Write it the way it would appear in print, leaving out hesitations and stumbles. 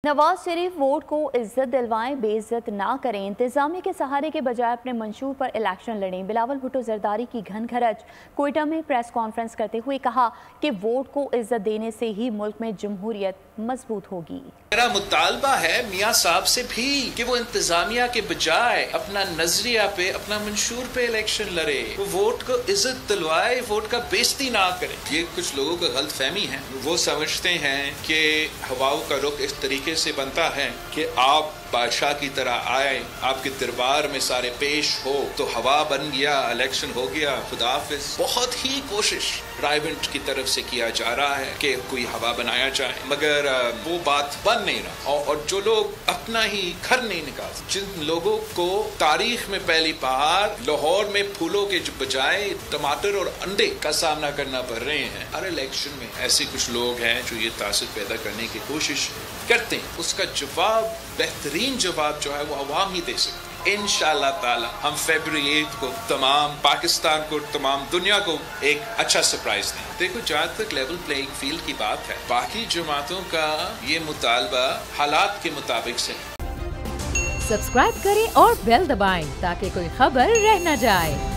Nawaz Sharif vote को इज्जत दिलवाएं, बेइज्जत ना करें, इंतजामिया के सहारे के बजाय अपने मंशूर पर इलेक्शन लड़ें। बिलावल भुट्टो जरदारी की घनघरज कोयटा में प्रेस कॉन्फ्रेंस करते हुए कहा कि वोट को इज्जत देने से ही मुल्क में जमहूरियत मजबूत होगी। मेरा मुतालबा है मियाँ साहब से भी कि वो इंतजामिया के बजाय अपना नजरिया पे, अपना मंशूर पे इलेक्शन लड़े, वो वोट को इज्जत दिलवाए, वोट का बेइज्जती ना करे। ये कुछ लोगों को गलत फहमी है, वो समझते हैं कि हवाओं का रुख इस तरीके से बनता है कि आप बादशाह की तरह आए, आपके दरबार में सारे पेश हो तो हवा बन गया, इलेक्शन हो गया, खुदा हाफिज। बहुत ही कोशिश रायबंट की तरफ से किया जा रहा है कि कोई हवा बनाया जाए, मगर वो बात बन नहीं रहा। और जो लोग अपना ही घर नहीं निकाल, जिन लोगों को तारीख में पहली बार लाहौर में फूलों के बजाय टमाटर और अंडे का सामना करना पड़ रहे हैं हर इलेक्शन में, ऐसे कुछ लोग हैं जो ये तासुर पैदा करने की कोशिश करते हैं। उसका जवाब, बेहतरीन जवाब जो है वो अवाम ही दे सकते हैं। इंशाअल्लाह ताला हम फरवरी 8 को तमाम पाकिस्तान को, तमाम दुनिया को एक अच्छा सरप्राइज दें। देखो, जहाँ तक लेवल प्लेइंग फील्ड की बात है, बाकी जमातों का ये मुतालबा हालात के मुताबिक से। सब्सक्राइब करें और बेल दबाएं ताकि कोई खबर रह न जाए।